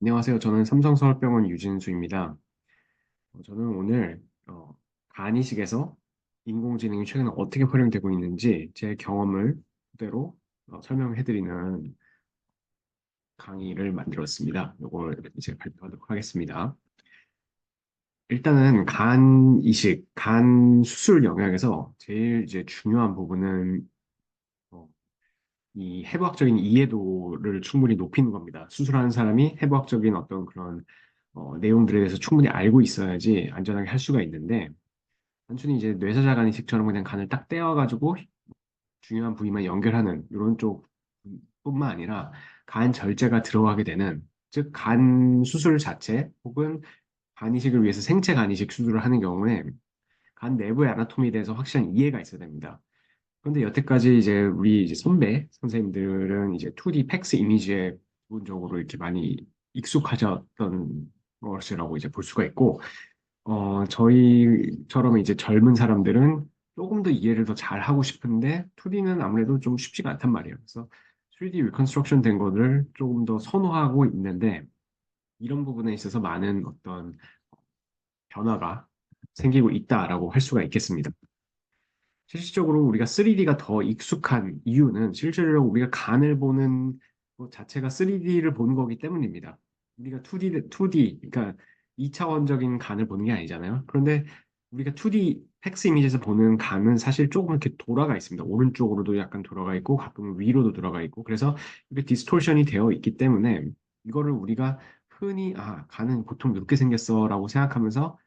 안녕하세요. 저는 삼성서울병원 유진수입니다. 저는 오늘 간이식에서 인공지능이 최근에 어떻게 활용되고 있는지 제 경험을 그대로 설명해드리는 강의를 만들었습니다. 이걸 이제 발표하도록 하겠습니다. 일단은 간 이식, 간 수술 영역에서 제일 이제 중요한 부분은 어, 이 해부학적인 이해도를 충분히 높이는 겁니다. 수술하는 사람이 해부학적인 어떤 그런 내용들에 대해서 충분히 알고 있어야지 안전하게 할 수가 있는데, 단순히 이제 뇌사자간 이식처럼 그냥 간을 딱 떼어가지고 중요한 부위만 연결하는 이런 쪽뿐만 아니라 간 절제가 들어가게 되는, 즉 간 수술 자체 혹은 간 이식을 위해서 생체 간 이식 수술을 하는 경우에 간 내부의 아나토미에 대해서 확실한 이해가 있어야 됩니다. 그런데 여태까지 이제 우리 이제 선배 선생님들은 이제 2D 팩스 이미지에 기본적으로 이렇게 많이 익숙하셨던 것이라고 이제 볼 수가 있고, 저희처럼 이제 젊은 사람들은 조금 더 이해를 더 잘하고 싶은데 2D는 아무래도 좀 쉽지가 않단 말이에요. 그래서 3D 리컨스트럭션 된 거를 조금 더 선호하고 있는데, 이런 부분에 있어서 많은 어떤 변화가 생기고 있다라고 할 수가 있겠습니다. 실질적으로 우리가 3D가 더 익숙한 이유는 실제로 우리가 간을 보는 것 자체가 3D를 보는 거기 때문입니다. 우리가 2D, 그러니까 2차원적인 간을 보는 게 아니잖아요. 그런데 우리가 2D 팩스 이미지에서 보는 간은 사실 조금 이렇게 돌아가 있습니다. 오른쪽으로도 약간 돌아가 있고 가끔은 위로도 돌아가 있고, 그래서 이게 디스토션이 되어 있기 때문에 이거를 우리가 흔히 간은 보통 이렇게 생겼어라고 생각하면서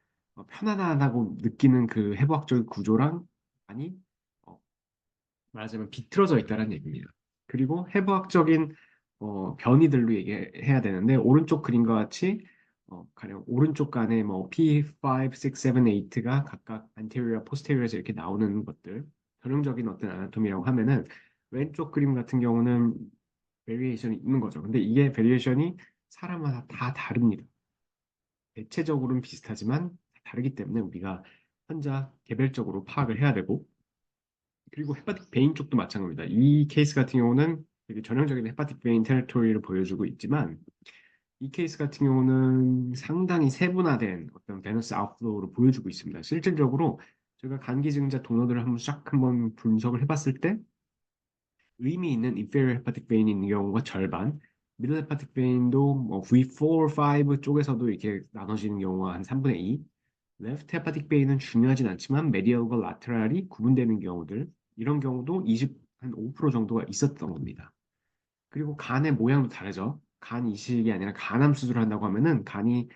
편안하다고 느끼는 그 해부학적 구조랑, 아니, 어, 말하자면 비틀어져 있다는 얘기입니다. 그리고 해부학적인 변이들로 얘기해야 되는데, 오른쪽 그림과 같이 가령 오른쪽 간에 뭐 P5, 6, 7, 8가 각각 anterior, posterior에서 이렇게 나오는 것들, 전형적인 어떤 아나토미라고 하면은, 왼쪽 그림 같은 경우는 베리에이션이 있는 거죠. 근데 이게 베리에이션이 사람마다 다 다릅니다. 대체적으로는 비슷하지만 다르기 때문에 우리가 환자 개별적으로 파악을 해야 되고, 그리고 헤파틱 베인 쪽도 마찬가지입니다. 이 케이스 같은 경우는 되게 전형적인 헤파틱 베인 테리토리를 보여주고 있지만, 이 케이스 같은 경우는 상당히 세분화된 어떤 베너스 아웃플로우를 보여주고 있습니다. 실질적으로 저희가 간기증자 도너들을 한번 분석을 해봤을 때 의미 있는 inferior hepatic vein이 있는 경우가 절반, middle hepatic vein도 뭐 V4, 5 쪽에서도 이렇게 나눠지는 경우가 한 3분의 2, left hepatic vein은 중요하진 않지만 medial과 lateral이 구분되는 경우들, 이런 경우도 한 5% 정도가 있었던 겁니다. 그리고 간의 모양도 다르죠. 간 이식이 아니라 간암 수술을 한다고 하면은 간이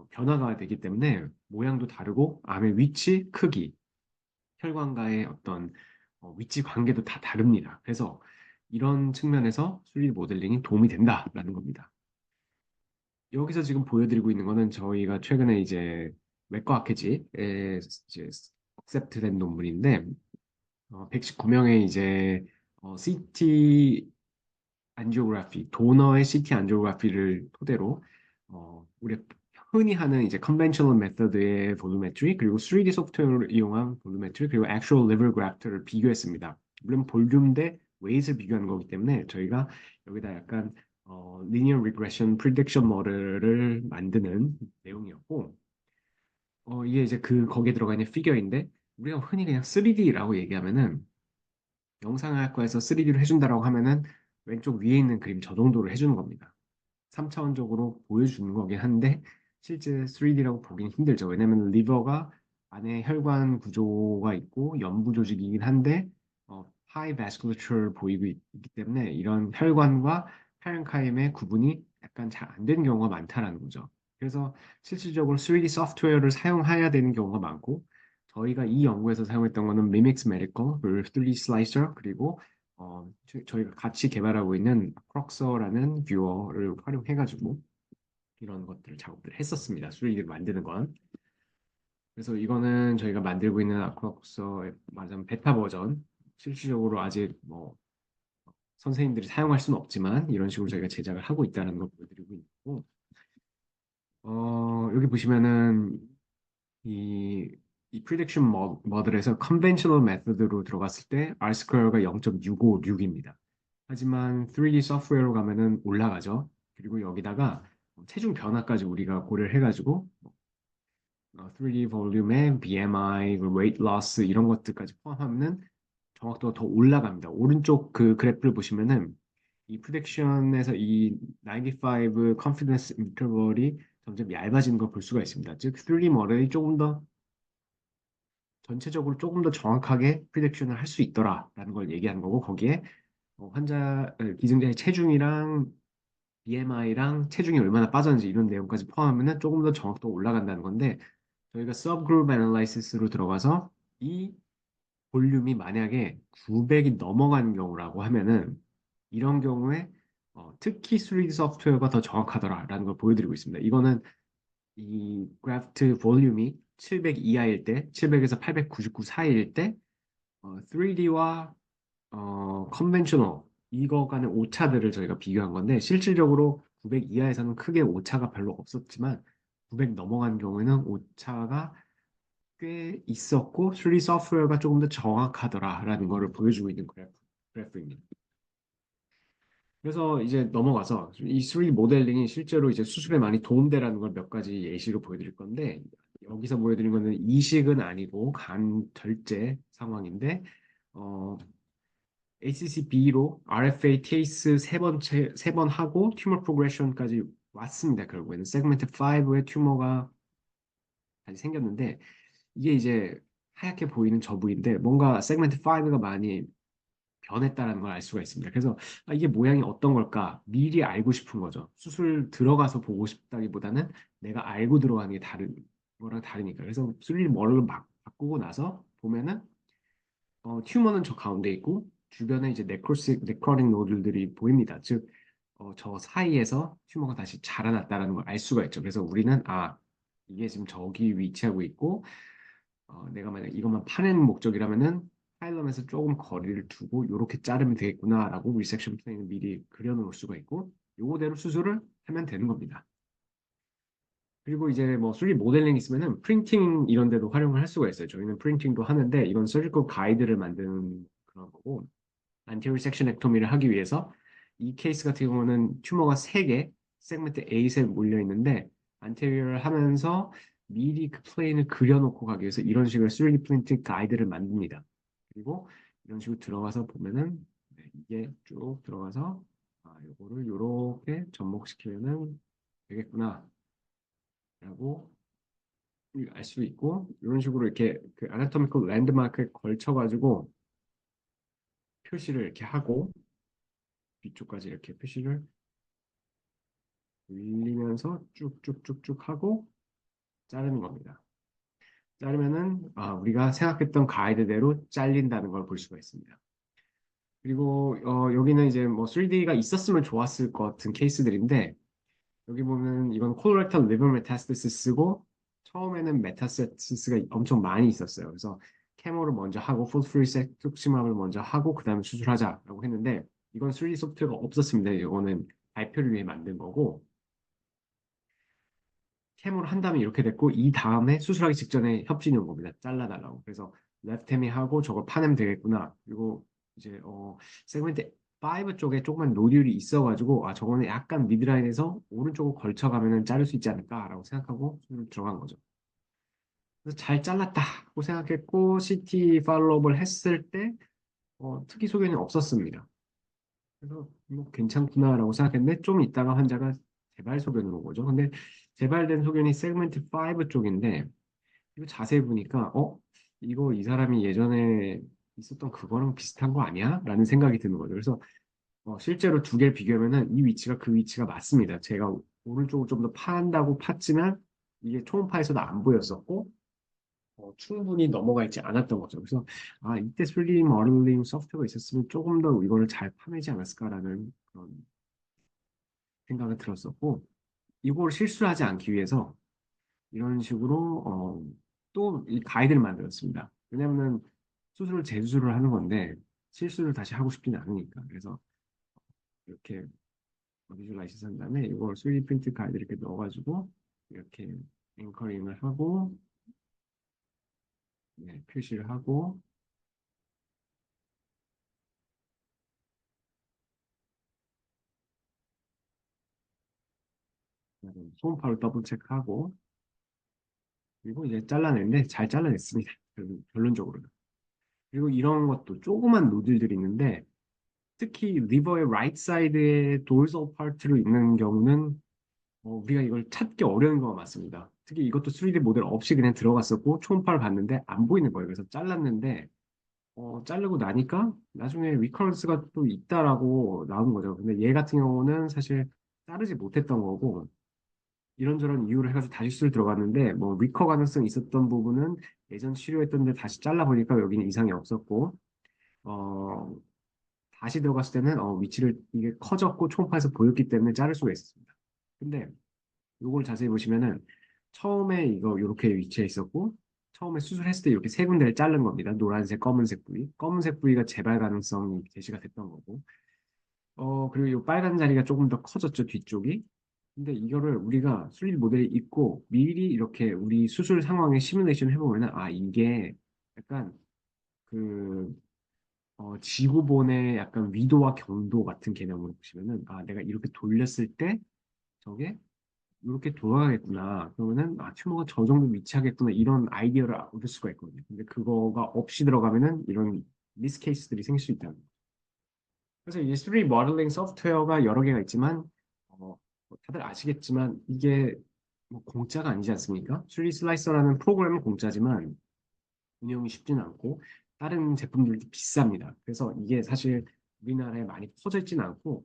변화가 되기 때문에 모양도 다르고 암의 위치, 크기, 혈관과의 어떤 위치 관계도 다 다릅니다. 그래서 이런 측면에서 3D 모델링이 도움이 된다라는 겁니다. 여기서 지금 보여드리고 있는 거는 저희가 최근에 이제 외과 학회지에 이제 액셉트된 논문인데, 119명의 이제 CT 안지오그래피, 도너의 CT 안지오그래피를 토대로 우리 흔히 하는 이제 컨벤셔널 메서드의 볼루메트리, 그리고 3D 소프트웨어를 이용한 볼루메트리, 그리고 액츄얼 리버 그래프트를 비교했습니다. 물론 볼륨 대 웨이트를 비교하는 거기 때문에 저희가 여기다 약간 리니어 리그레션 프리딕션 모델을 만드는 내용이었고, 이게 이제 거기에 들어가 있는 피겨인데, 우리가 흔히 그냥 3D라고 얘기하면은, 영상학과에서 3D로 해준다라고 하면은 왼쪽 위에 있는 그림 저 정도로 해주는 겁니다. 3차원적으로 보여주는 거긴 한데 실제 3D라고 보기는 힘들죠. 왜냐면 리버가 안에 혈관 구조가 있고 연부 조직이긴 한데 하이 바스큘러처를 보이고 있기 때문에 이런 혈관과 파렌카임의 구분이 약간 잘 안 되는 경우가 많다라는 거죠. 그래서 실질적으로 3D 소프트웨어를 사용해야 되는 경우가 많고, 저희가 이 연구에서 사용했던 거는 Mimix Medical, 그리고 3D Slicer, 그리고 저희가 같이 개발하고 있는 크럭서라는 뷰어를 활용해가지고 이런 것들을 작업을 했었습니다. 3D를 만드는 건. 그래서 이거는 저희가 만들고 있는 아크럭서의 맞은 베타 버전. 실질적으로 아직 뭐 선생님들이 사용할 수는 없지만 이런 식으로 저희가 제작을 하고 있다는 걸 보여드리고 있고, 여기 보시면은 이, 이 프리딕션 모델에서 컨벤셔널 메서드로 들어갔을 때 R 스퀘어가 0.656입니다. 하지만 3D 소프트웨어로 가면은 올라가죠. 그리고 여기다가 체중 변화까지 우리가 고려를 해가지고 3D 볼륨에 BMI, 웨이트 로스 이런 것들까지 포함하면은 정확도가 더 올라갑니다. 오른쪽 그 그래프를 보시면은 이 프레딕션에서 이 95 컨피던스 인터벌이 점점 얇아지는 걸 볼 수가 있습니다. 즉 3D 모델이 조금 더 전체적으로 조금 더 정확하게 프리딕션을 할 수 있더라라는 걸 얘기하는 거고 거기에 기증자의 체중이랑 BMI랑 체중이 얼마나 빠졌는지 이런 내용까지 포함하면 조금 더 정확도가 올라간다는 건데 저희가 서브그룹 애널라이시스로 들어가서 이 볼륨이 만약에 900이 넘어가는 경우라고 하면은 이런 경우에 특히 3D 소프트웨어가 더 정확하더라라는 걸 보여드리고 있습니다. 이거는 이 그래프트 볼륨이 700 이하일 때, 700에서 899 사이일 때 3D와 컨벤셔널 이거 간의 오차들을 저희가 비교한 건데 실질적으로 900 이하에서는 크게 오차가 별로 없었지만 900 넘어간 경우에는 오차가 꽤 있었고 3D 소프트웨어가 조금 더 정확하더라라는 거를 보여주고 있는 그래프입니다. 그래서 이제 넘어가서 이 3D 모델링이 실제로 이제 수술에 많이 도움되라는 걸 몇 가지 예시로 보여드릴 건데 여기서 보여드린 거는 이식은 아니고 간 절제 상황인데 어, ACC-B로 RFA 케이스 세 번 하고 튜머 프로그레션까지 왔습니다. 결국에는 세그멘트 5의 튜머가 다시 생겼는데 이게 이제 하얗게 보이는 저 부위인데 뭔가 세그멘트 5가 많이 변했다는 걸 알 수가 있습니다. 그래서 이게 모양이 어떤 걸까 미리 알고 싶은 거죠. 수술 들어가서 보고 싶다기보다는 내가 알고 들어가는 게 다른 거랑 다르니까. 그래서 3D 머리를 막 바꾸고 나서 보면은 튜머는 저 가운데 있고 주변에 이제 네크로틱 노들들이 보입니다. 즉, 저 사이에서 튜머가 다시 자라났다라는 걸 알 수가 있죠. 그래서 우리는 이게 지금 저기 위치하고 있고 내가 만약 이것만 파내는 목적이라면은 파일럿에서 조금 거리를 두고 이렇게 자르면 되겠구나라고 리섹션 플레인을 미리 그려놓을 수가 있고 요거대로 수술을 하면 되는 겁니다. 그리고 이제 뭐 3D 모델링 있으면은 프린팅 이런 데도 활용을 할 수가 있어요. 저희는 프린팅도 하는데 이건 서지컬 가이드를 만드는 그런 거고 안테리어 섹션 액토미를 하기 위해서 이 케이스 같은 경우는 튜머가 3개 세그멘트 A에 몰려 있는데 안테리어를 하면서 미리 그 플레인을 그려놓고 가기 위해서 이런 식으로 3D 프린팅 가이드를 만듭니다. 그리고 이런 식으로 들어가서 보면은 이게 쭉 들어가서 요거를 이렇게 접목시키면은 되겠구나 라고 알 수 있고 이런 식으로 이렇게 그 아나토미컬 랜드마크에 걸쳐가지고 표시를 이렇게 하고 뒤쪽까지 이렇게 표시를 밀리면서 쭉쭉쭉쭉 하고 자르는 겁니다. 자르면은 우리가 생각했던 가이드대로 잘린다는 걸 볼 수가 있습니다. 그리고 여기는 이제 뭐 3D가 있었으면 좋았을 것 같은 케이스들인데 여기 보면 이건 콜레렉탈 리버 메타스타시스고 처음에는 메타스타시스가 엄청 많이 있었어요. 그래서 케모를 먼저 하고 폴프리섹투ක්시마를 먼저 하고 그다음에 수술하자라고 했는데 이건 3D 소프트웨어가 없었습니다. 이거는 발표를 위해 만든 거고 캠으로 한 다음에 이렇게 됐고 이 다음에 수술하기 직전에 협진이 온 겁니다. 잘라달라고. 그래서 레프테미 하고 저걸 파내면 되겠구나. 그리고 이제 세그멘트 5 쪽에 조금만 노듈이 있어가지고 저거는 약간 미드라인에서 오른쪽으로 걸쳐가면은 자를 수 있지 않을까라고 생각하고 수술 들어간 거죠. 그래서 잘 잘랐다고 생각했고 CT 팔로우업을 했을 때 특이 소견이 없었습니다. 그래서 뭐 괜찮구나라고 생각했는데 좀 있다가 환자가 재발 소견으로 온 거죠. 근데 재발된 소견이 세그멘트 5 쪽인데 이거 자세히 보니까 이거 이 사람이 예전에 있었던 그거랑 비슷한 거 아니야? 라는 생각이 드는 거죠. 그래서 실제로 두 개를 비교하면은 이 위치가 그 위치가 맞습니다. 제가 오른쪽을 좀 더 파한다고 팠지만 이게 초음파에서도 안 보였었고 충분히 넘어가 있지 않았던 거죠. 그래서 이때 3D 모델링 소프트웨어가 있었으면 조금 더 이거를 잘 파내지 않았을까라는 그런 생각이 들었었고 이걸 실수하지 않기 위해서 이런 식으로 또 이 가이드를 만들었습니다. 왜냐하면 수술을 재수술을 하는 건데 실수를 다시 하고 싶지는 않으니까 그래서 이렇게 비주얼라이즈 한 다음에 이걸 3D 프린트 가이드 이렇게 넣어가지고 이렇게 앵커링을 하고 표시를 하고 초음파로 더블 체크하고 그리고 이제 잘라내는데 잘 잘라냈습니다. 결론적으로는. 그리고 이런 것도 조그만 노즐들이 있는데 특히 리버의 라이트 사이드에 도르설 파트로 있는 경우는 우리가 이걸 찾기 어려운 거 맞습니다. 특히 이것도 3D 모델 없이 그냥 들어갔었고 초음파를 봤는데 안 보이는 거예요. 그래서 잘랐는데 자르고 나니까 나중에 리커런스가 또 있다라고 나온 거죠. 근데 얘 같은 경우는 사실 자르지 못했던 거고 이런저런 이유를 해가지고 다시 수술 들어갔는데 뭐 리커 가능성이 있었던 부분은 예전 치료했던 데 다시 잘라보니까 여기는 이상이 없었고 어, 다시 들어갔을 때는 위치를 이게 커졌고 초음파에서 보였기 때문에 자를 수가 있었습니다. 근데 요걸 자세히 보시면은 처음에 이거 이렇게 위치해 있었고 처음에 수술했을 때 이렇게 세 군데를 자른 겁니다. 노란색, 검은색 부위. 검은색 부위가 재발 가능성이 제시가 됐던 거고. 그리고 이 빨간 자리가 조금 더 커졌죠, 뒤쪽이. 근데 이거를 우리가 3D 모델이 있고 미리 이렇게 우리 수술 상황에 시뮬레이션 해보면은 이게 약간 그 지구본의 약간 위도와 경도 같은 개념으로 보시면은 내가 이렇게 돌렸을 때 저게 이렇게 돌아가겠구나. 그러면은 튜머가 저 정도 위치하겠구나. 이런 아이디어를 얻을 수가 있거든요. 근데 그거가 없이 들어가면은 이런 미스 케이스들이 생길 수 있다는 거예요. 그래서 이 3D 모델링 소프트웨어가 여러 개가 있지만 다들 아시겠지만 이게 뭐 공짜가 아니지 않습니까? 3D 슬라이서라는 프로그램은 공짜지만 운영이 쉽지는 않고 다른 제품들도 비쌉니다. 그래서 이게 사실 우리나라에 많이 퍼져 있지는 않고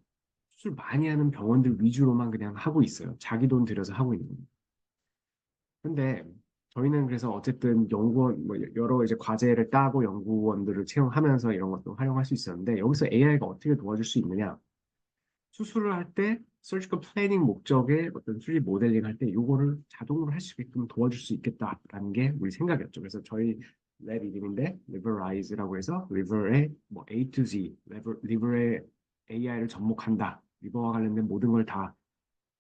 수술 많이 하는 병원들 위주로만 그냥 하고 있어요. 자기 돈 들여서 하고 있는 겁니다. 근데 저희는 그래서 어쨌든 연구원 뭐 여러 이제 과제를 따고 연구원들을 채용하면서 이런 것도 활용할 수 있었는데 여기서 AI가 어떻게 도와줄 수 있느냐? 수술을 할 때 서지컬 플래닝 목적의 어떤 3D 모델링 할 때 이거를 자동으로 할 수 있게끔 도와줄 수 있겠다라는 게 우리 생각이었죠. 그래서 저희 랩 이름인데 리버라이즈라고 해서 리버의 뭐 A to Z, 리버의 AI를 접목한다. 리버와 관련된 모든 걸 다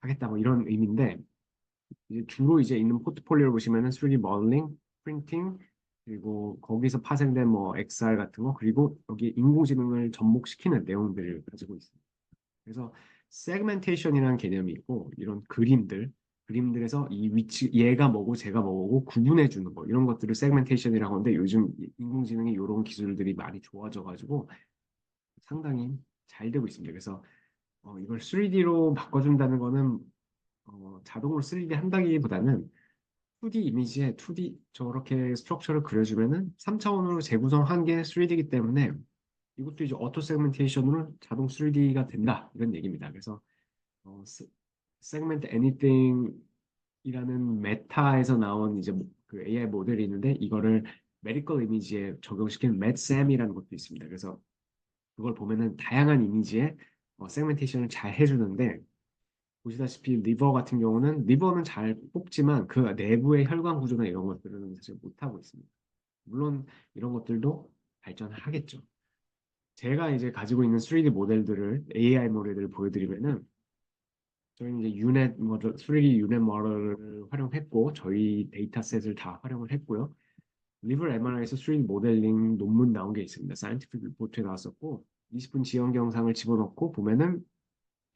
하겠다 뭐 이런 의미인데 이제 주로 이제 있는 포트폴리오를 보시면은 3D 모델링, 프린팅, 그리고 거기서 파생된 뭐 XR 같은 거, 그리고 여기 인공지능을 접목시키는 내용들을 가지고 있습니다. 그래서 세그멘테이션이라는 개념이 있고 이런 그림들에서 이 위치 얘가 뭐고 쟤가 뭐고 구분해 주는 거 이런 것들을 세그멘테이션이라고 하는데 요즘 인공지능이 이런 기술들이 많이 좋아져 가지고 상당히 잘 되고 있습니다. 그래서 이걸 3D로 바꿔준다는 거는 자동으로 3D 한다기보다는 2D 이미지에 2D 저렇게 스트럭처를 그려주면은 3차원으로 재구성한 게 3D이기 때문에 이것도 이제 오토 세그멘테이션으로 자동 3D가 된다 이런 얘기입니다. 그래서 세그멘트 애니띵이라는 메타에서 나온 이제 그 AI 모델이 있는데 이거를 메디컬 이미지에 적용시킨 맷샘이라는 것도 있습니다. 그래서 그걸 보면은 다양한 이미지에 세그멘테이션을 잘 해주는데 보시다시피 리버 같은 경우는 리버는 잘 뽑지만 그 내부의 혈관 구조나 이런 것들은 사실 못하고 있습니다. 물론 이런 것들도 발전하겠죠. 제가 이제 가지고 있는 3D 모델들을 AI 모델들을 보여드리면은 저희는 이제 유넷 모델, 3D 유넷 모델을 활용했고 저희 데이터셋을 다 활용을 했고요. 리버 MRI에서 3D 모델링 논문 나온 게 있습니다. 사이언티픽 리포트에 나왔었고 20분 지연 영상을 집어넣고 보면은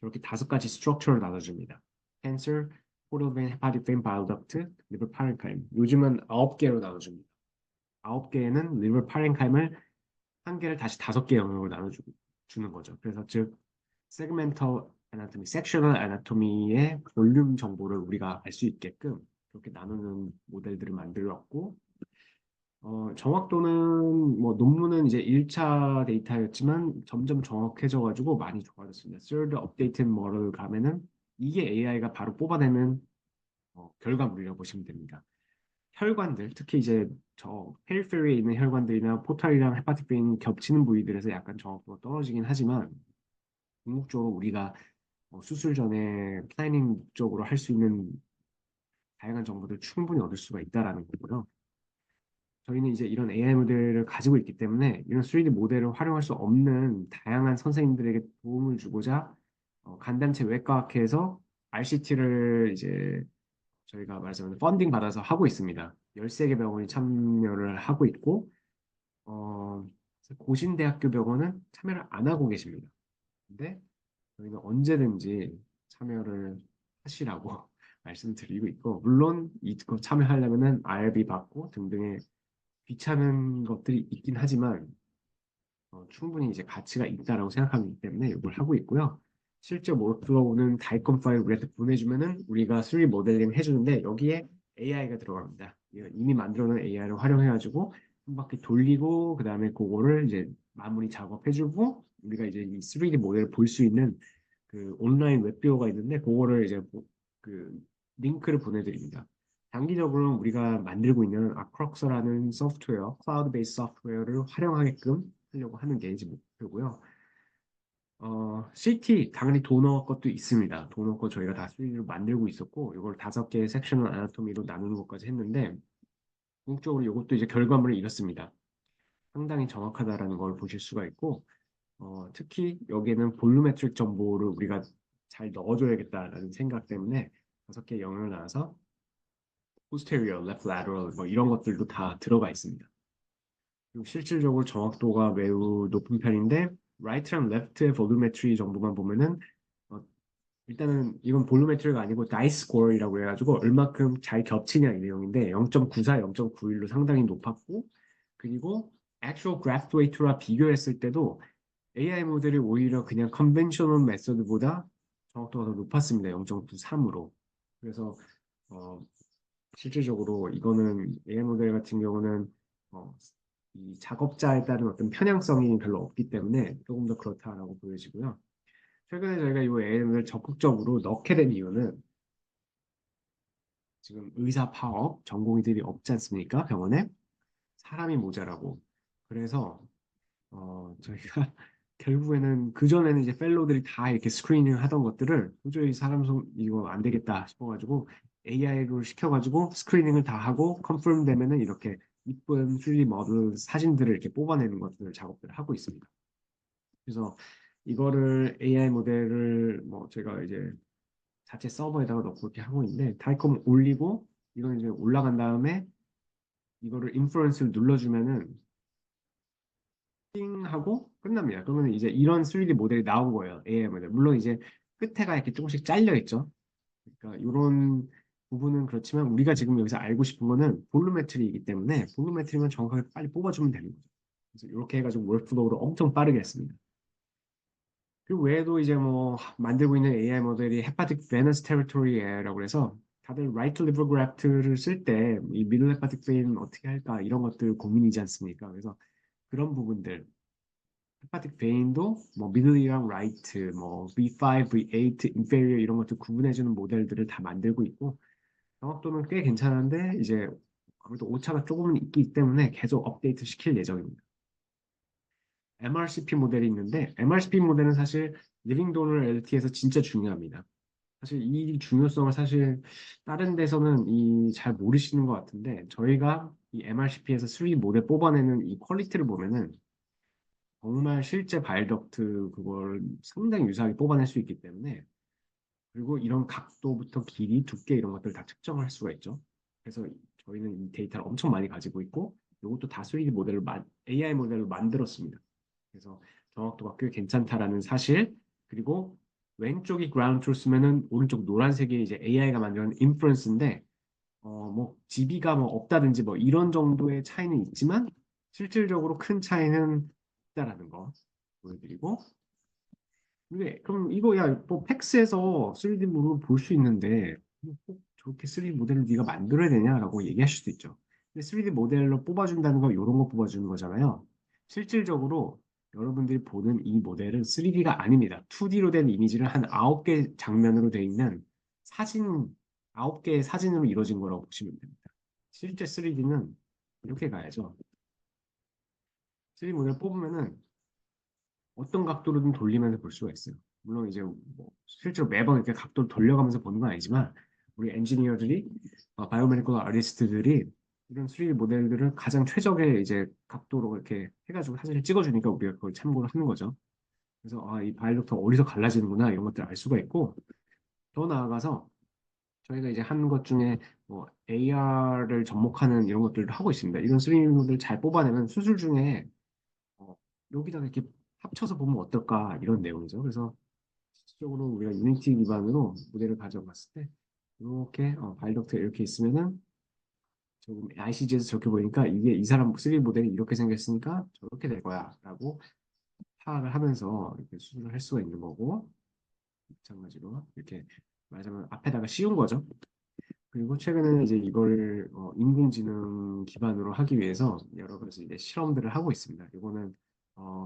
저렇게 다섯 가지 스트럭처를 나눠줍니다. 캔서, 포털 베인, 헤파틱 베인, 바일 덕트, 리버 파렌카임. 요즘은 9개로 나눠줍니다. 9개에는 리버 파렌카임을 한 개를 다시 5개 영역으로 나눠주는 거죠. 그래서 즉 세그멘터 애나토미, 섹셔널 애나토미의 볼륨 정보를 우리가 알 수 있게끔 그렇게 나누는 모델들을 만들었고 정확도는 뭐 논문은 이제 1차 데이터였지만 점점 정확해져가지고 많이 좋아졌습니다. Third Updated Model 가면은 이게 AI가 바로 뽑아내는 결과물이라고 보시면 됩니다. 혈관들, 특히 이제 저 페리페리에 있는 혈관들이나 포탈이랑 헤파틱 베인 겹치는 부위들에서 약간 정확도가 떨어지긴 하지만 궁극적으로 우리가 수술 전에 플래닝 목적으로 할 수 있는 다양한 정보들 충분히 얻을 수가 있다라는 거고요. 저희는 이제 이런 AI 모델을 가지고 있기 때문에 이런 3D 모델을 활용할 수 없는 다양한 선생님들에게 도움을 주고자 간단체 외과학회에서 RCT를 이제 저희가 말하자면 펀딩 받아서 하고 있습니다. 13개 병원이 참여를 하고 있고 어, 고신대학교 병원은 참여를 안 하고 계십니다. 근데 저희는 언제든지 참여를 하시라고 말씀드리고 있고, 물론 이거 참여하려면은 IRB 받고 등등의 귀찮은 것들이 있긴 하지만 충분히 이제 가치가 있다라고 생각하기 때문에 이걸 하고 있고요. 실제 workflow는 다이컴 파일 우리한테 보내주면은 우리가 3D 모델링 해주는데 여기에 AI가 들어갑니다. 이미 만들어 놓은 AI를 활용해가지고 한 바퀴 돌리고 그 다음에 그거를 이제 마무리 작업해주고 우리가 이제 이 3D 모델을 볼 수 있는 그 온라인 웹뷰어가 있는데 그거를 이제 그 링크를 보내드립니다. 단기적으로 우리가 만들고 있는 아크럭스라는 소프트웨어, 클라우드 베이스 소프트웨어를 활용하게끔 하려고 하는 게 이제 목표고요. CT 당연히 도너 것도 있습니다. 도너 거 저희가 다 3D로 만들고 있었고 이걸 5개의 섹셔널 아나토미로 나누는 것까지 했는데 궁극적으로 이것도 이제 결과물을 이뤘습니다. 상당히 정확하다라는 걸 보실 수가 있고 특히 여기에는 볼루메트릭 정보를 우리가 잘 넣어줘야겠다라는 생각 때문에 5개 영역을 나눠서 posterior, left lateral 뭐 이런 것들도 다 들어가 있습니다. 그리고 실질적으로 정확도가 매우 높은 편인데 right랑 left의 볼루메트리 정보만 보면은 어, 일단은 이건 볼루메트리가 아니고 다이스 스코어이라고 해가지고 얼마큼 잘 겹치냐 이 내용인데 0.94, 0.91로 상당히 높았고 그리고 actual graft weight와 비교했을 때도 AI 모델이 오히려 그냥 컨벤셔널 메서드보다 정확도가 더 높았습니다. 0.93으로. 그래서 어, 실질적으로 이거는 AI 모델 같은 경우는 어, 이 작업자에 따른 어떤 편향성이 별로 없기 때문에 조금 더 그렇다라고 보여지고요. 최근에 저희가 이 AI를 적극적으로 넣게 된 이유는 지금 의사 파업 전공의들이 없지 않습니까? 병원에 사람이 모자라고. 그래서 저희가 결국에는 그전에는 이제 펠로들이 다 이렇게 스크리닝 하던 것들을 도저히 사람 손 이거 안 되겠다 싶어가지고 AI로 시켜가지고 스크리닝을 다 하고 컨펌 되면은 이렇게 이쁜 3D 모델 사진들을 이렇게 뽑아내는 것들 작업들을 하고 있습니다. 그래서 이거를 AI 모델을 뭐 제가 이제 자체 서버에다가 넣고 이렇게 하고 있는데 다이컴 올리고 이건 이제 올라간 다음에 이거를 인프루언스를 눌러주면은 하고 끝납니다. 그러면 이제 이런 3D 모델이 나온 거예요. AI 모델. 물론 이제 끝에가 이렇게 조금씩 잘려 있죠. 그러니까 이런 부분은 그렇지만 우리가 지금 여기서 알고 싶은 거는 볼루메트리이기 때문에 볼루메트리만 정확하게 빨리 뽑아주면 되는 거죠. 그래서 이렇게 해가지고 월프로우를 엄청 빠르게 했습니다. 그 외에도 이제 뭐 만들고 있는 AI 모델이 헤파틱 베너스 테리토리라고 해서 다들 라이트 리버 그래프트를 쓸 때 이 미들 헤파틱 베인 어떻게 할까 이런 것들 고민이지 않습니까? 그래서 그런 부분들 헤파틱 베인도 뭐 미들이랑 라이트, 뭐 V5, V8, 인페리어 이런 것들 구분해주는 모델들을 다 만들고 있고 정확도는 꽤 괜찮은데 이제 아무래도 오차가 조금은 있기 때문에 계속 업데이트 시킬 예정입니다. MRCP 모델이 있는데 MRCP 모델은 사실 리빙 도널 LT에서 진짜 중요합니다. 사실 이 중요성을 사실 다른 데서는 이 잘 모르시는 것 같은데 저희가 이 MRCP에서 3 모델 뽑아내는 이 퀄리티를 보면은 정말 실제 바이덕트 그걸 상당히 유사하게 뽑아낼 수 있기 때문에 그리고 이런 각도부터 길이, 두께 이런 것들을 다 측정할 수가 있죠. 그래서 저희는 이 데이터를 엄청 많이 가지고 있고 이것도 다 3D 모델로 AI 모델로 만들었습니다. 그래서 정확도가 꽤 괜찮다라는 사실 그리고 왼쪽이 그라운드 트루스면은 오른쪽 노란색이 이제 AI가 만드는 인프런스인데 뭐 GB가 뭐 없다든지 뭐 이런 정도의 차이는 있지만 실질적으로 큰 차이는 있다라는 거 보여드리고 근데 그럼 이거 야뭐 팩스에서 3D로 볼 수 있는데 뭐꼭 저렇게 3D 모델을 네가 만들어야 되냐라고 얘기하실 수도 있죠. 근데 3D 모델로 뽑아준다는 거 이런 거 뽑아주는 거잖아요. 실질적으로 여러분들이 보는 이 모델은 3D가 아닙니다. 2D로 된 이미지를 한 9개 장면으로 돼 있는 사진 9개의 사진으로 이루어진 거라고 보시면 됩니다. 실제 3D는 이렇게 가야죠. 3D 모델 뽑으면은 어떤 각도로든 돌리면서 볼 수가 있어요. 물론 이제 뭐 실제로 매번 이렇게 각도를 돌려가면서 보는 건 아니지만 우리 엔지니어들이 바이오메디컬 아티스트들이 이런 3D 모델들을 가장 최적의 이제 각도로 이렇게 해가지고 사진을 찍어주니까 우리가 그걸 참고를 하는 거죠. 그래서 이 바이오덕터 어디서 갈라지는구나 이런 것들을 알 수가 있고 더 나아가서 저희가 이제 한 것 중에 뭐 AR을 접목하는 이런 것들도 하고 있습니다. 이런 3D 모델을 잘 뽑아내면 수술 중에 어, 여기다가 이렇게 합쳐서 보면 어떨까 이런 내용이죠. 그래서 실질적으로 우리가 유니티 기반으로 모델을 가져갔을 때 이렇게 바이덕트 이렇게 있으면은 조금 ICG에서 저렇게 보니까 이게 이 사람 3D 모델이 이렇게 생겼으니까 저렇게 될 거야라고 파악을 하면서 이렇게 수술을 할 수가 있는 거고 마찬가지로 이렇게 말하자면 앞에다가 씌운 거죠. 그리고 최근에는 이제 이걸 인공지능 기반으로 하기 위해서 여러 가지 이제 실험들을 하고 있습니다. 이거는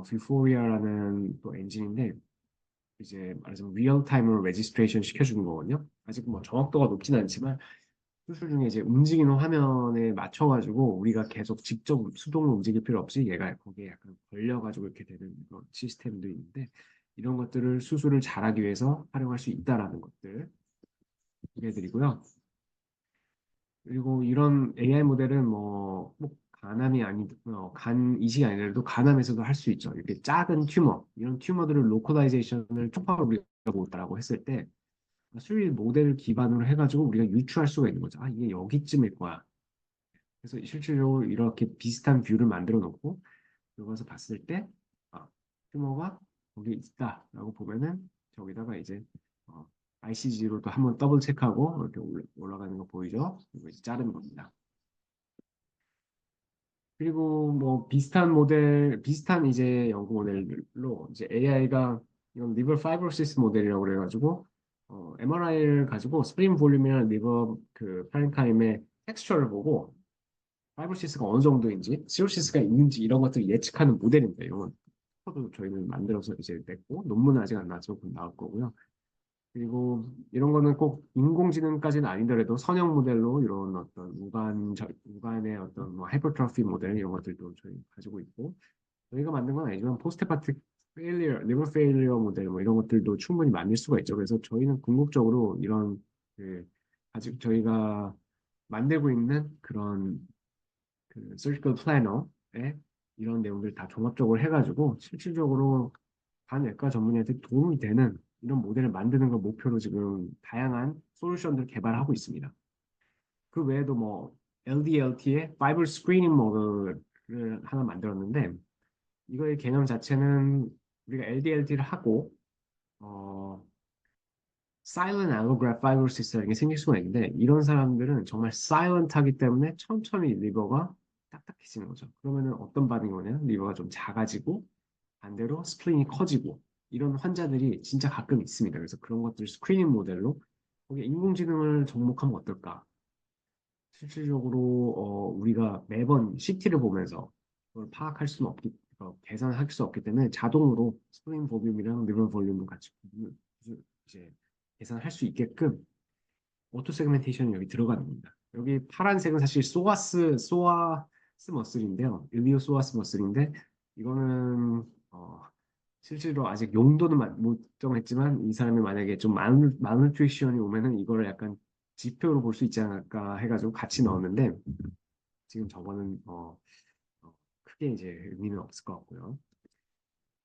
뷰포리아라는 또 엔진인데 이제 말하자면 리얼타임으로 레지스트레이션 시켜주는 거거든요. 아직 뭐 정확도가 높진 않지만 수술 중에 이제 움직이는 화면에 맞춰가지고 우리가 계속 직접 수동으로 움직일 필요 없이 얘가 거기에 약간 걸려가지고 이렇게 되는 그런 시스템도 있는데 이런 것들을 수술을 잘하기 위해서 활용할 수 있다라는 것들 소개해드리고요. 그리고 이런 AI 모델은 뭐 간암이 아니 간 이식이 아니라도 간암에서도 할 수 있죠. 이렇게 작은 튜머 이런 튜머들을 로컬라이제이션을 초파로 우리가 보다라고 했을 때 수리 모델 기반으로 해가지고 우리가 유추할 수가 있는 거죠. 아 이게 여기쯤일 거야. 그래서 실질적으로 이렇게 비슷한 뷰를 만들어 놓고 들어가서 봤을 때 아, 튜머가 거기 있다라고 보면은 저기다가 이제 ICG로도 한번 더블 체크하고 이렇게 올라가는 거 보이죠? 이거 이제 자르는 겁니다. 그리고 뭐 비슷한 모델, 비슷한 이제 연구 모델로 이제 AI가 이건 리버 파이브로시스 모델이라고 그래가지고 MRI를 가지고 스프링 볼륨이나 리버 그 파렌카임의 텍스처를 보고 파이브로시스가 어느 정도인지, 시로시스가 있는지 이런 것들을 예측하는 모델인데 이건 코드 저희는 만들어서 이제 냈고 논문은 아직 안 나왔지만 곧 나올 거고요. 그리고 이런 거는 꼭 인공지능까지는 아니더라도 선형 모델로 이런 어떤 우간의 어떤 뭐 하이퍼트로피 모델 이런 것들도 저희 가지고 있고 저희가 만든 건 아니지만 포스트헤파틱 페일리어, 리버 페일리어 모델 뭐 이런 것들도 충분히 만들 수가 있죠. 그래서 저희는 궁극적으로 이런 그 아직 저희가 만들고 있는 그런 그 서지컬 플래너에 이런 내용들 다 종합적으로 해가지고 실질적으로 간외과 전문의한테 도움이 되는 이런 모델을 만드는 걸 목표로 지금 다양한 솔루션들을 개발하고 있습니다. 그 외에도 뭐 LDLT의 파이브 스크리닝 모델을 하나 만들었는데 이거의 개념 자체는 우리가 LDLT를 하고 어, Silent Allograft Fibrocis라는 게 생길 수가 있는데 이런 사람들은 정말 silent하기 때문에 천천히 리버가 딱딱해지는 거죠. 그러면은 어떤 반응이 오냐면 리버가 좀 작아지고 반대로 스플린이 커지고 이런 환자들이 진짜 가끔 있습니다. 그래서 그런 것들 스크리닝 모델로 거기에 인공지능을 접목하면 어떨까? 실질적으로 우리가 매번 CT를 보면서 그걸 파악할 수는 없기, 계산할 수 없기 때문에 자동으로 스프링 볼륨이랑 리버 볼륨을 같이 이제 계산할 수 있게끔 오토 세그멘테이션이 여기 들어가는 겁니다. 여기 파란색은 사실 소아스 머슬인데요. 일리오소아스 머슬인데 이거는 실제로 아직 용도는 못 정했지만 이 사람이 만약에 좀 malnutrition이 오면은 이거를 약간 지표로 볼 수 있지 않을까 해가지고 같이 넣었는데 지금 저거는 크게 이제 의미는 없을 것 같고요.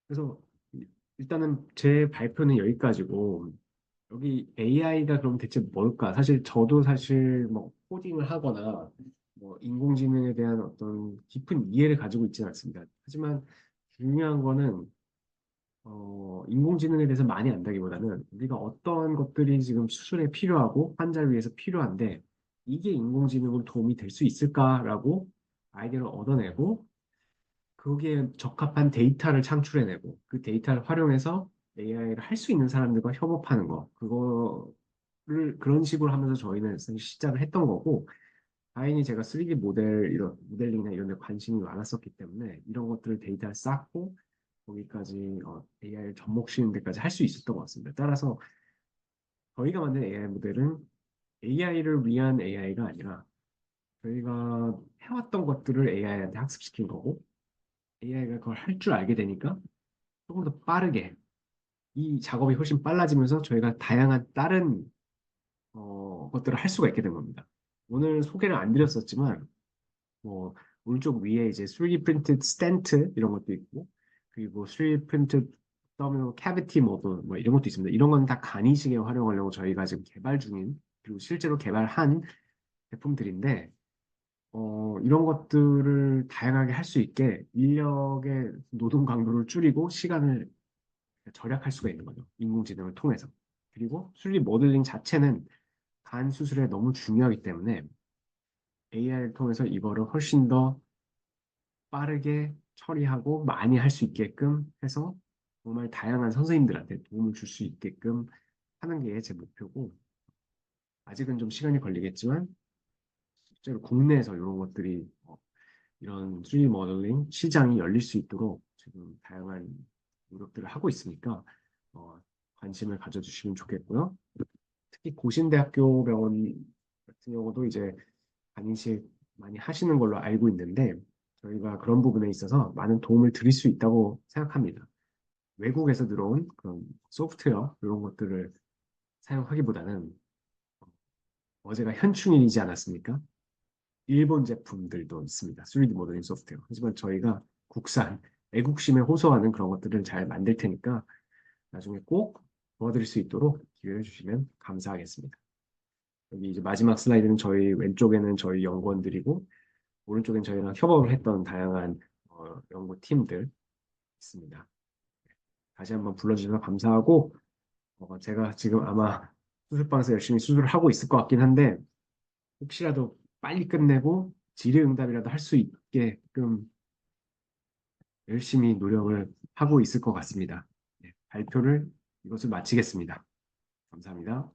그래서 일단은 제 발표는 여기까지고 여기 AI가 그럼 대체 뭘까? 사실 저도 사실 뭐 코딩을 하거나 뭐 인공지능에 대한 어떤 깊은 이해를 가지고 있지는 않습니다. 하지만 중요한 거는 인공지능에 대해서 많이 안다기보다는 우리가 어떤 것들이 지금 수술에 필요하고 환자를 위해서 필요한데 이게 인공지능으로 도움이 될 수 있을까라고 아이디어를 얻어내고 거기에 적합한 데이터를 창출해내고 그 데이터를 활용해서 AI를 할 수 있는 사람들과 협업하는 거 그거를 그런 식으로 하면서 저희는 사실 시작을 했던 거고 다행히 제가 3D 이런 모델링이나 이런 데 관심이 많았었기 때문에 이런 것들을 데이터를 쌓고 거기까지 AI를 접목시키는 데까지 할 수 있었던 것 같습니다. 따라서 저희가 만든 AI 모델은 AI를 위한 AI가 아니라 저희가 해왔던 것들을 AI한테 학습시킨 거고 AI가 그걸 할 줄 알게 되니까 조금 더 빠르게 이 작업이 훨씬 빨라지면서 저희가 다양한 다른 것들을 할 수가 있게 된 겁니다. 오늘 소개를 안 드렸었지만 뭐 오른쪽 위에 이제 3D printed stent 이런 것도 있고 그리고 3D printed terminal cavity 모드 뭐 이런 것도 있습니다. 이런 건 다 간이식에 활용하려고 저희가 지금 개발 중인 그리고 실제로 개발한 제품들인데 이런 것들을 다양하게 할 수 있게 인력의 노동 강도를 줄이고 시간을 절약할 수가 있는 거죠. 인공지능을 통해서. 그리고 3D 모델링 자체는 간 수술에 너무 중요하기 때문에 AI를 통해서 이거를 훨씬 더 빠르게 처리하고 많이 할 수 있게끔 해서 정말 다양한 선생님들한테 도움을 줄 수 있게끔 하는 게 제 목표고, 아직은 좀 시간이 걸리겠지만 실제로 국내에서 이런 것들이 이런 3D 모델링 시장이 열릴 수 있도록 지금 다양한 노력들을 하고 있으니까 어, 관심을 가져주시면 좋겠고요. 특히 고신대학교 병원 같은 경우도 이제 간이식 많이 하시는 걸로 알고 있는데 저희가 그런 부분에 있어서 많은 도움을 드릴 수 있다고 생각합니다. 외국에서 들어온 그런 소프트웨어 이런 것들을 사용하기보다는 어제가 현충일이지 않았습니까? 일본 제품들도 있습니다. 3D 모델링 소프트웨어. 하지만 저희가 국산, 애국심에 호소하는 그런 것들을 잘 만들 테니까 나중에 꼭 도와드릴 수 있도록 기회를 주시면 감사하겠습니다. 여기 이제 마지막 슬라이드는 저희 왼쪽에는 저희 연구원들이고 오른쪽엔 저희랑 협업을 했던 다양한 연구팀들 있습니다. 다시 한번 불러주셔서 감사하고 제가 지금 아마 수술방에서 열심히 수술을 하고 있을 것 같긴 한데 혹시라도 빨리 끝내고 질의응답이라도 할 수 있게끔 열심히 노력을 하고 있을 것 같습니다. 네, 발표를 이것을 마치겠습니다. 감사합니다.